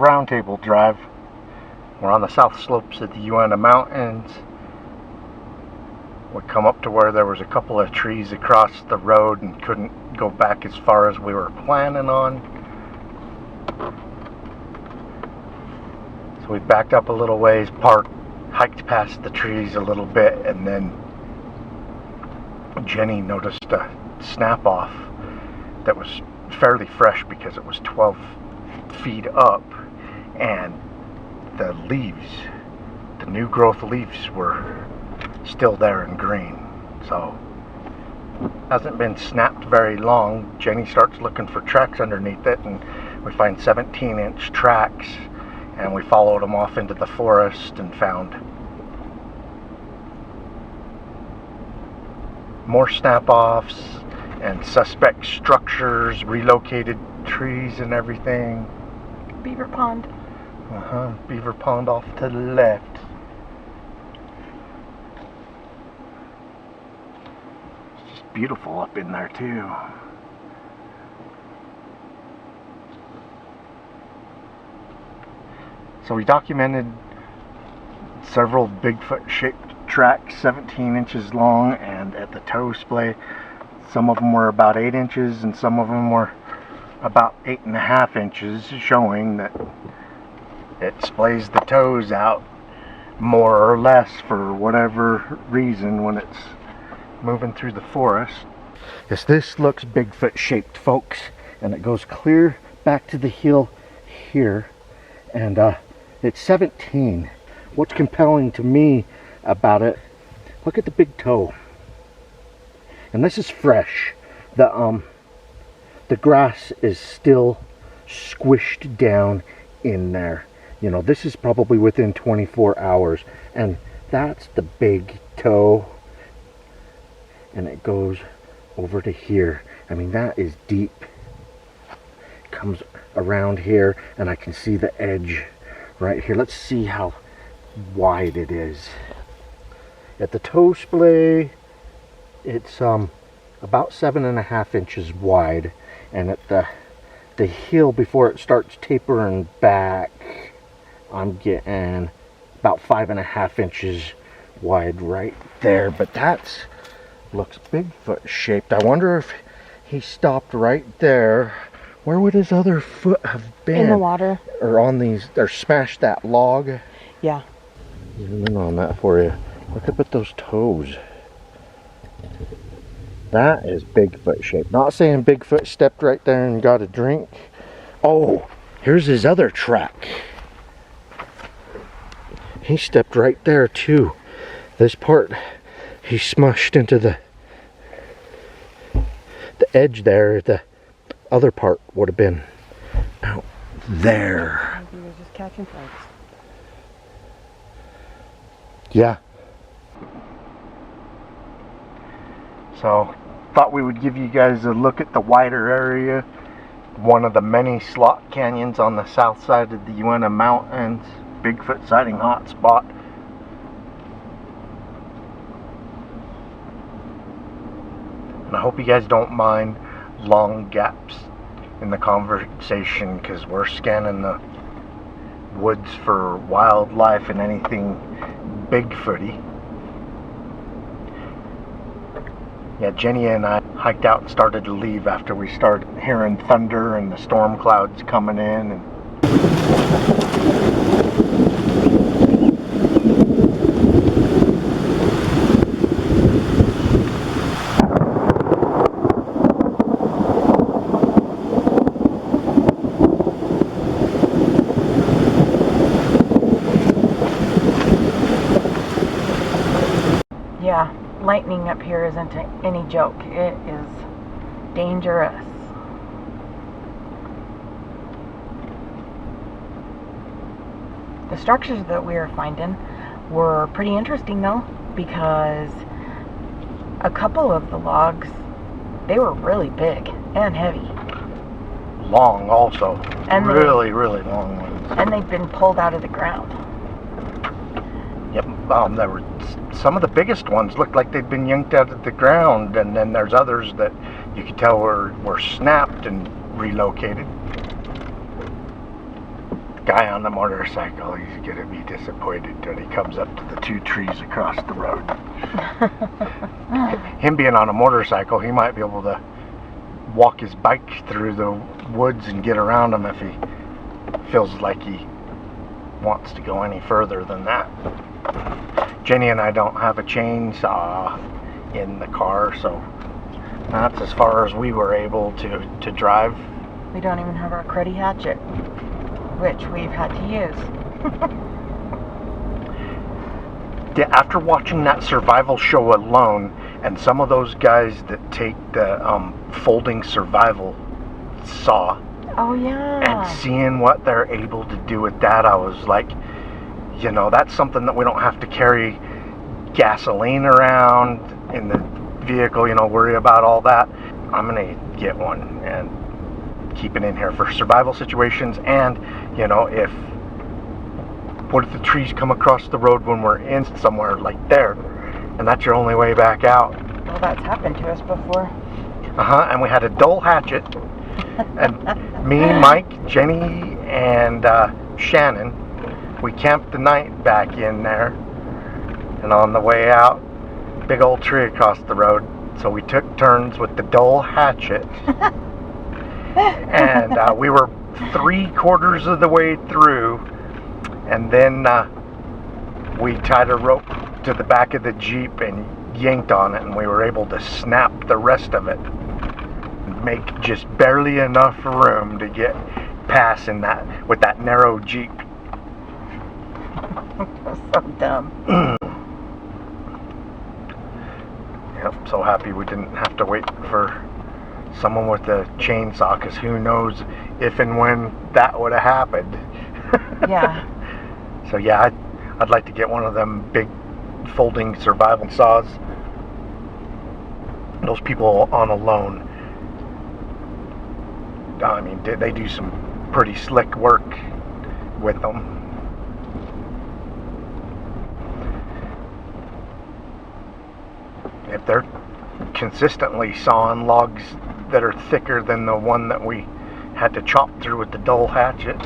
Roundtable Drive. We're on the south slopes of the Uinta Mountains. We come up to where there was a couple of trees across the road and couldn't go back as far as we were planning on. So we backed up a little ways, parked, hiked past the trees a little bit, and then Jenny noticed a snap-off that was fairly fresh because it was 12 feet up, and the leaves, the new growth leaves, were still there and green. So hasn't been snapped very long. Jenny starts looking for tracks underneath it, and we find 17-inch tracks, and we followed them off into the forest and found more snap-offs and suspect structures, relocated trees and everything. Beaver pond. Beaver pond off to the left. It's just beautiful up in there too. So we documented several Bigfoot shaped tracks, 17 inches long, and at the toe splay, some of them were about 8 inches and some of them were about 8.5 inches, showing that it splays the toes out more or less for whatever reason when it's moving through the forest. Yes, this looks Bigfoot shaped, folks, and it goes clear back to the heel here, and it's 17. What's compelling to me about it, look at the big toe, and this is fresh. The grass is still squished down in there. You know, this is probably within 24 hours, and that's the big toe, and it goes over to here. I mean, that is deep. It comes around here, and I can see the edge right here. Let's see how wide it is. At the toe splay, it's about 7.5 inches wide, and at the heel, before it starts tapering back, I'm getting about 5.5 inches wide right there. But that's looks Bigfoot shaped. I wonder if he stopped right there. Where would his other foot have been? In the water. Or on these, or smashed that log. Yeah. Zoom in on that for you. Look up at those toes. That is Bigfoot shaped. Not saying Bigfoot stepped right there and got a drink. Oh, here's his other track. He stepped right there too. This part, he smushed into the edge there. The other part would have been out there. Maybe he was just catching flies. Yeah. So, thought we would give you guys a look at the wider area. One of the many slot canyons on the south side of the Uinta Mountains. Bigfoot sighting hotspot. And I hope you guys don't mind long gaps in the conversation, because we're scanning the woods for wildlife and anything Bigfooty. Yeah, Jenny and I hiked out and started to leave after we started hearing thunder and the storm clouds coming in. And Yeah, lightning up here isn't any joke. It is dangerous. The structures that we were finding were pretty interesting though, because a couple of the logs, they were really big and heavy. long also. And really long ones. And they've been pulled out of the ground. Yep, there were some of the biggest ones looked like they'd been yanked out of the ground, and then there's others that you could tell were snapped and relocated. Guy on the motorcycle, he's gonna be disappointed when he comes up to the 2 trees across the road. Him being on a motorcycle, he might be able to walk his bike through the woods and get around them if he feels like he wants to go any further than that. Jenny and I don't have a chainsaw in the car, so that's as far as we were able to drive. We don't even have our cruddy hatchet, which we've had to use. Yeah, after watching that survival show alone, and some of those guys that take the folding survival saw, Oh yeah. and seeing what they're able to do with that, I was like, you know, that's something that we don't have to carry gasoline around in the vehicle, you know, worry about all that. I'm gonna get one and keep it in here for survival situations. And, you know, what if the trees come across the road when we're in somewhere like there, and that's your only way back out? Well, that's happened to us before. And we had a dull hatchet, and me, Mike, Jenny, and Shannon, we camped the night back in there, and on the way out, big old tree across the road, so we took turns with the dull hatchet, and we were 3/4 of the way through, and then we tied a rope to the back of the Jeep and yanked on it, and we were able to snap the rest of it and make just barely enough room to get past in that with that narrow Jeep. So dumb. Yep, so happy we didn't have to wait for someone with a chainsaw, because who knows if and when that would have happened. Yeah. So yeah, I'd like to get one of them big folding survival saws. Those people on alone, I mean, they do some pretty slick work with them. If they're consistently sawing logs that are thicker than the one that we had to chop through with the dull hatchet.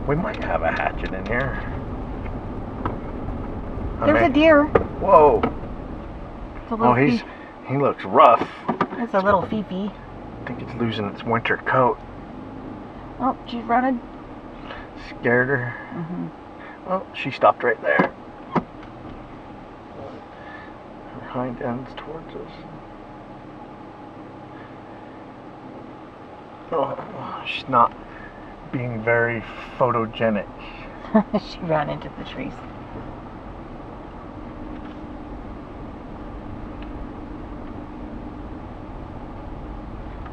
We might have a hatchet in here. There's a deer. Whoa. It's a little he looks rough. It's a little fifi. I think it's losing its winter coat. Oh, she's running. Scared her. Mm-hmm. Oh, she stopped right there. Her hind end's towards us. Oh, she's not being very photogenic. She ran into the trees.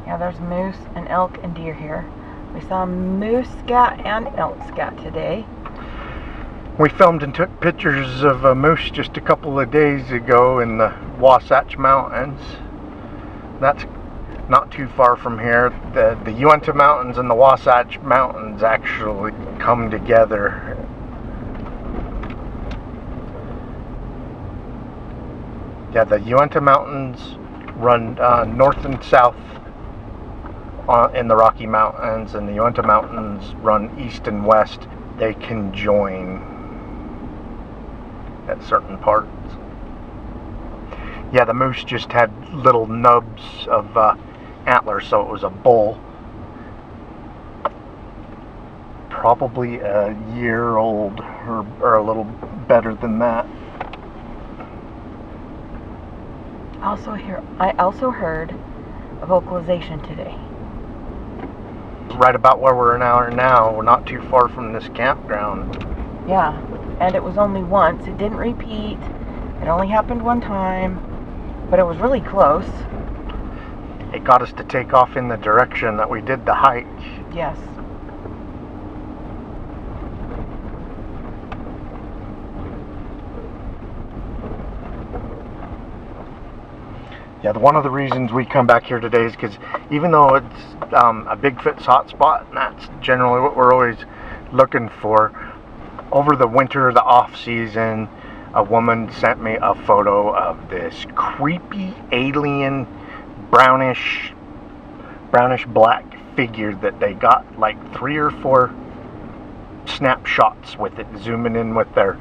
Yeah, there's moose and elk and deer here. We saw moose scat and elk scat today. We filmed and took pictures of a moose just a couple of days ago in the Wasatch Mountains. That's not too far from here. The Uinta Mountains and the Wasatch Mountains actually come together. Yeah, the Uinta Mountains run north and south in the Rocky Mountains, and the Uinta Mountains run east and west. They conjoin at certain parts. Yeah, the moose just had little nubs of antlers, so it was a bull. Probably a year old, or a little better than that. I also heard a vocalization today. Right about where we're now, we're not too far from this campground. Yeah, and it was only once. It didn't repeat. It only happened one time, but it was really close. It got us to take off in the direction that we did the hike. Yes. Yeah, one of the reasons we come back here today is because even though it's a Bigfoot's hotspot, and that's generally what we're always looking for, over the winter, the off season, a woman sent me a photo of this creepy alien brownish brownish black figure that they got like 3 or 4 snapshots with it, zooming in with their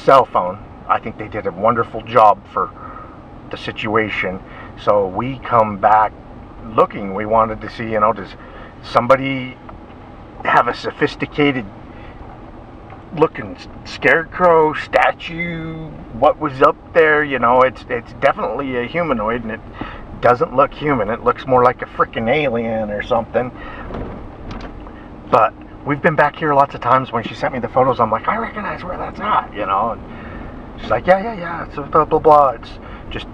cell phone. I think they did a wonderful job for the situation. So we come back looking. We wanted to see, does somebody have a sophisticated looking scarecrow statue? What was up there? It's definitely a humanoid, and it doesn't look human. It looks more like a freaking alien or something. But we've been back here lots of times. When she sent me the photos, I'm like, I recognize where that's at, And she's like, yeah, it's blah blah blah. It's just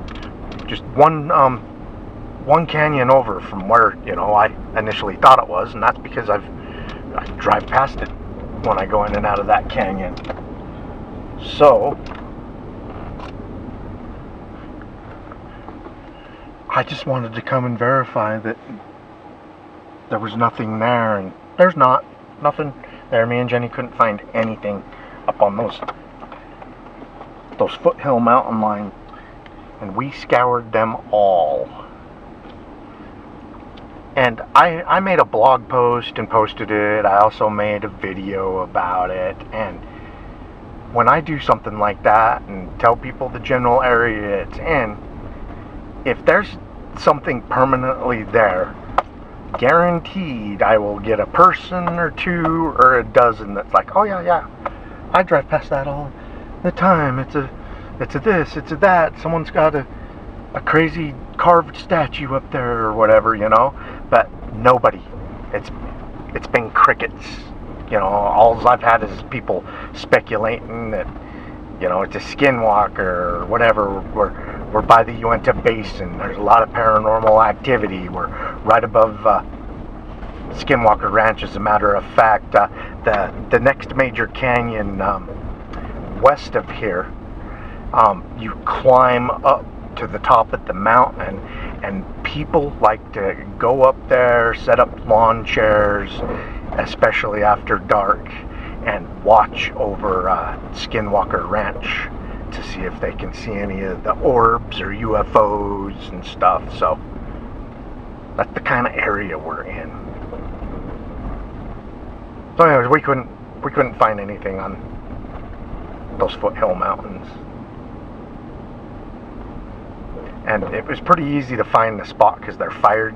one canyon over from where I initially thought it was, and that's because I drive past it when I go in and out of that canyon. So I just wanted to come and verify that there was nothing there, and there's nothing there. Me and Jenny couldn't find anything up on those foothill mountain lines, and we scoured them all. And I made a blog post and posted it. I also made a video about it. And when I do something like that and tell people the general area it's in, if there's something permanently there, guaranteed I will get a person or 2 or a dozen that's like, oh yeah, I drive past that all the time. It's a this, it's a that. Someone's got a crazy carved statue up there or whatever, But nobody. It's been crickets. All I've had is people speculating that, it's a skinwalker or whatever. We're by the Uinta Basin. There's a lot of paranormal activity. We're right above Skinwalker Ranch, as a matter of fact. The next major canyon west of here, you climb up to the top of the mountain, and people like to go up there, set up lawn chairs, especially after dark, and watch over Skinwalker Ranch to see if they can see any of the orbs or UFOs and stuff. So that's the kind of area we're in. So anyways, we couldn't find anything on those foothill mountains. And it was pretty easy to find the spot because they're fire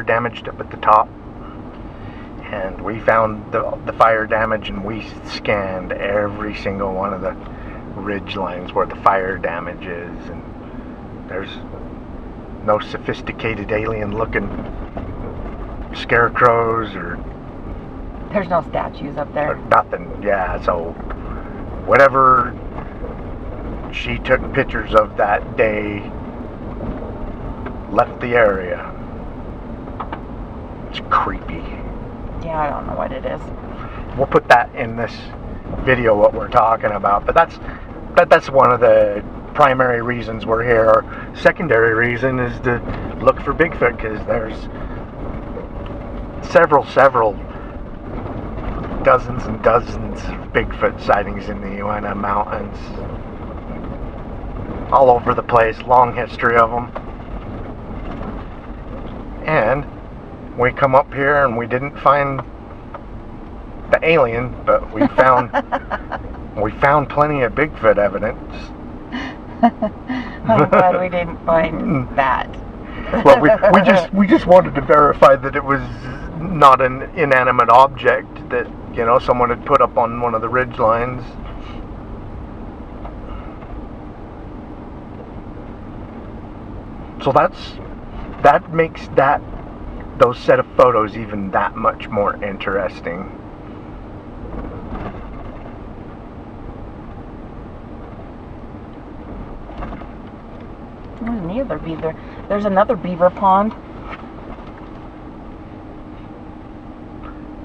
damaged up at the top. And we found the fire damage, and we scanned every single one of the ridge lines where the fire damage is, and there's no sophisticated alien looking scarecrows or there's no statues up there. Nothing. Yeah, so whatever she took pictures of that day left the area. It's creepy. Yeah, I don't know what it is. We'll put that in this video, what we're talking about, but that's one of the primary reasons we're here. Our secondary reason is to look for Bigfoot, because there's several dozens and dozens of Bigfoot sightings in the Uinta Mountains, all over the place, long history of them. And we come up here and we didn't find the alien, but we found plenty of Bigfoot evidence. I'm glad we didn't find that. Well, we just wanted to verify that it was not an inanimate object that someone had put up on one of the ridge lines. So that makes those set of photos even that much more interesting. Neither beaver. There's another beaver pond.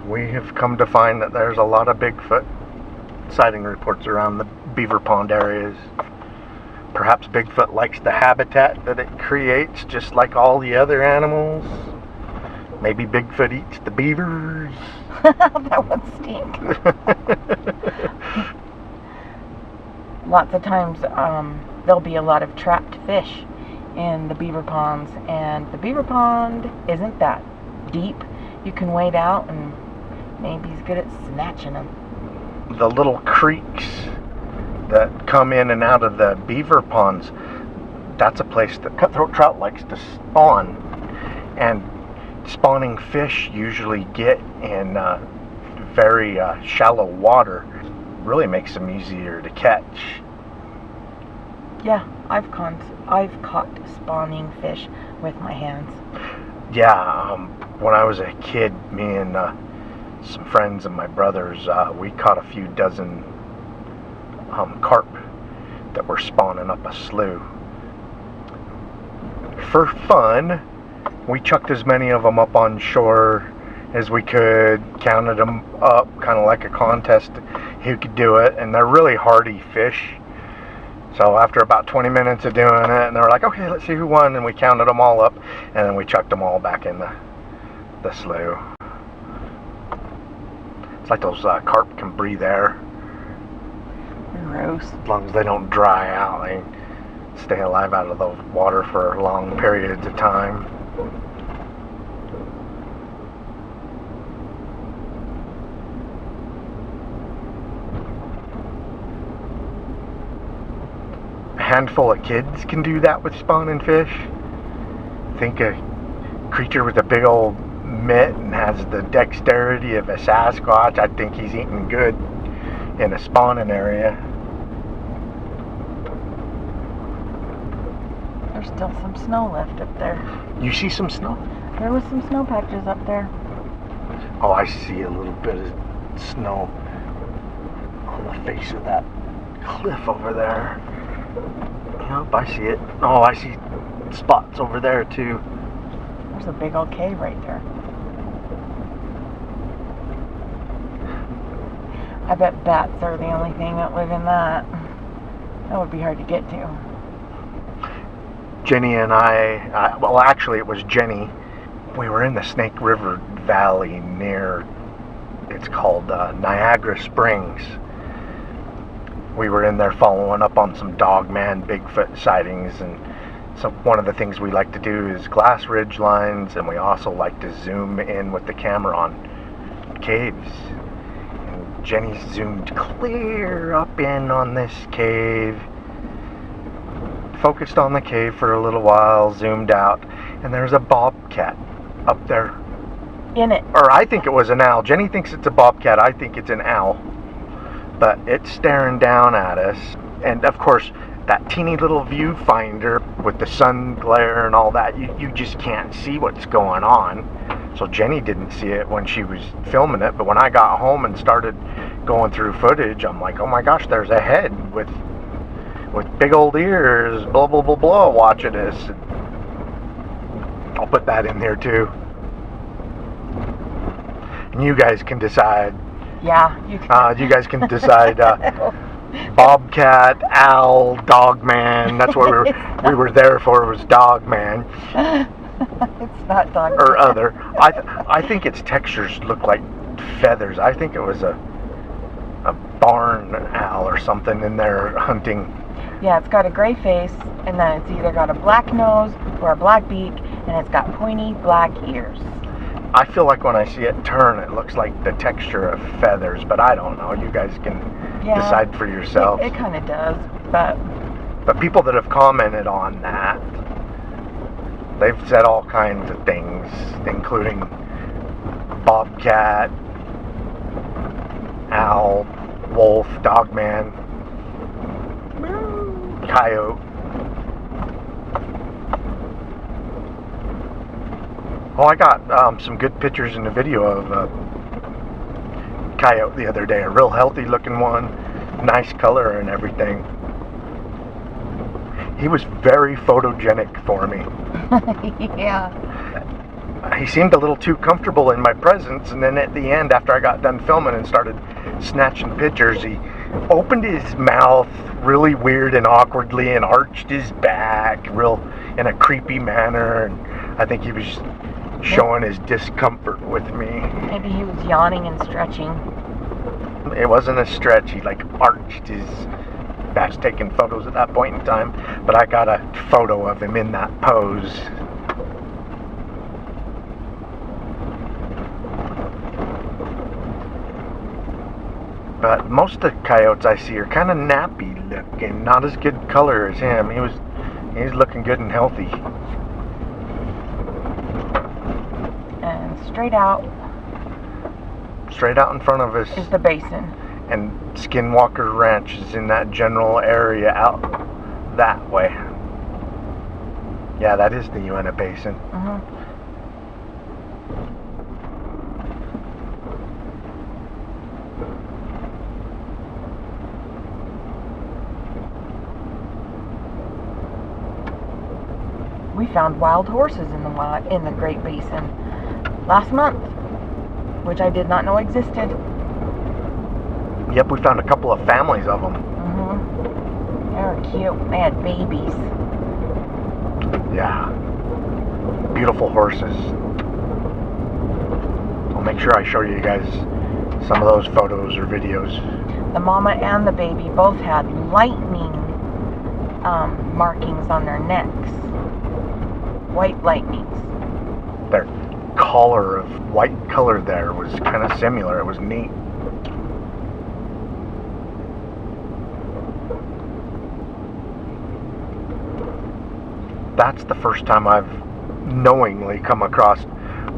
We have come to find that there's a lot of Bigfoot sighting reports around the beaver pond areas. Perhaps Bigfoot likes the habitat that it creates, just like all the other animals. Maybe Bigfoot eats the beavers. That would stink. Lots of times there'll be a lot of trapped fish in the beaver ponds, and the beaver pond isn't that deep. You can wade out, and maybe he's good at snatching them. The little creeks that come in and out of the beaver ponds, that's a place that cutthroat trout likes to spawn. And spawning fish usually get in very shallow water. Really makes them easier to catch. Yeah, I've caught spawning fish with my hands. Yeah, when I was a kid, me and some friends and my brothers, we caught a few dozen carp that were spawning up a slough. For fun, we chucked as many of them up on shore as we could, counted them up, kind of like a contest who could do it, and they're really hardy fish. So after about 20 minutes of doing it, and they were like, okay, let's see who won, and we counted them all up, and then we chucked them all back in the slough. It's like those carp can breathe air. Gross. As long as they don't dry out, they stay alive out of the water for long periods of time. A handful of kids can do that with spawning fish. Think a creature with a big old mitt and has the dexterity of a Sasquatch, I think he's eating good in a spawning area. There's still some snow left up there. You see some snow? There was some snow patches up there. Oh, I see a little bit of snow on the face of that cliff over there. Yep, I see it. Oh, I see spots over there too. There's a big old cave right there. I bet bats are the only thing that live in that. That would be hard to get to. Jenny and I, well, actually it was Jenny. We were in the Snake River Valley near, it's called Niagara Springs. We were in there following up on some Dogman Bigfoot sightings, and so one of the things we like to do is glass ridge lines, and we also like to zoom in with the camera on caves. And Jenny zoomed clear up in on this cave, focused on the cave for a little while, zoomed out, and there's a bobcat up there. In it. Or I think it was an owl. Jenny thinks it's a bobcat. I think it's an owl. But it's staring down at us. And of course, that teeny little viewfinder with the sun glare and all that, you just can't see what's going on. So Jenny didn't see it when she was filming it. But when I got home and started going through footage, I'm like, oh my gosh, there's a head with big old ears, blah, blah, blah, blah, watching us. I'll put that in there too. And you guys can decide. Yeah, you can. You guys can decide. Bobcat, owl, Dogman. That's what we were there for. Was Dogman. It's not Dogman. Or other. I think its textures look like feathers. I think it was a barn owl or something in there hunting. Yeah, it's got a gray face, and then it's either got a black nose or a black beak, and it's got pointy black ears. I feel like when I see it turn, it looks like the texture of feathers, but I don't know. You guys can decide for yourselves. It kind of does, but people that have commented on that, they've said all kinds of things, including bobcat, owl, wolf, dogman, coyote. Oh, I got some good pictures and a video of a coyote the other day. A real healthy looking one. Nice color and everything. He was very photogenic for me. Yeah. He seemed a little too comfortable in my presence, and then at the end, after I got done filming and started snatching pictures, he opened his mouth really weird and awkwardly and arched his back real in a creepy manner, and I think he was showing his discomfort with me. Maybe he was yawning and stretching. It wasn't a stretch. He like arched his back taking photos at that point in time, but I got a photo of him in that pose. But most of the coyotes I see are kind of nappy looking, not as good color as him. He's looking good and healthy. And straight out in front of us is the basin. And Skinwalker Ranch is in that general area out that way. Yeah, that is the Uinta Basin. We found wild horses in the Great Basin last month, which I did not know existed. Yep, we found a couple of families of them. They were cute. They had babies. Yeah. Beautiful horses. I'll make sure I show you guys some of those photos or videos. The mama and the baby both had lightning markings on their necks. White lightnings. Their collar of white color there was kind of similar. It was neat. That's the first time I've knowingly come across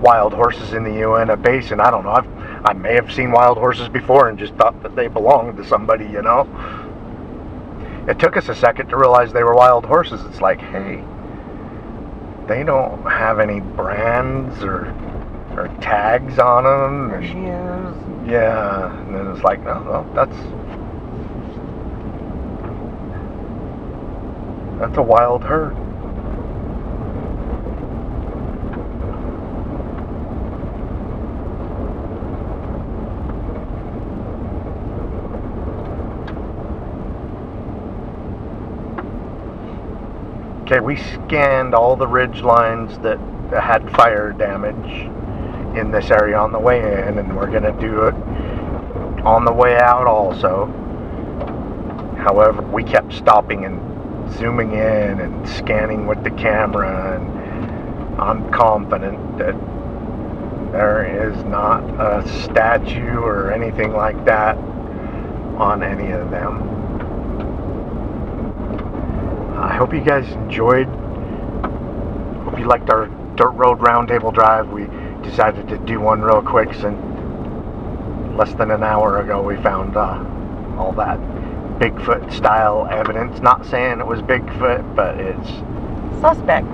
wild horses in the Uinta Basin. I don't know. I may have seen wild horses before and just thought that they belonged to somebody, you know. It took us a second to realize they were wild horses. It's like, hey, they don't have any brands or tags on them. Or shoes. Yeah, and then it's like, no, that's a wild herd. Okay, we scanned all the ridge lines that had fire damage in this area on the way in, and we're going to do it on the way out also. However, we kept stopping and zooming in and scanning with the camera, and I'm confident that there is not a statue or anything like that on any of them. I hope you guys enjoyed. Hope you liked our dirt road roundtable drive. We decided to do one real quick since less than an hour ago we found all that Bigfoot style evidence. Not saying it was Bigfoot, but it's Suspect.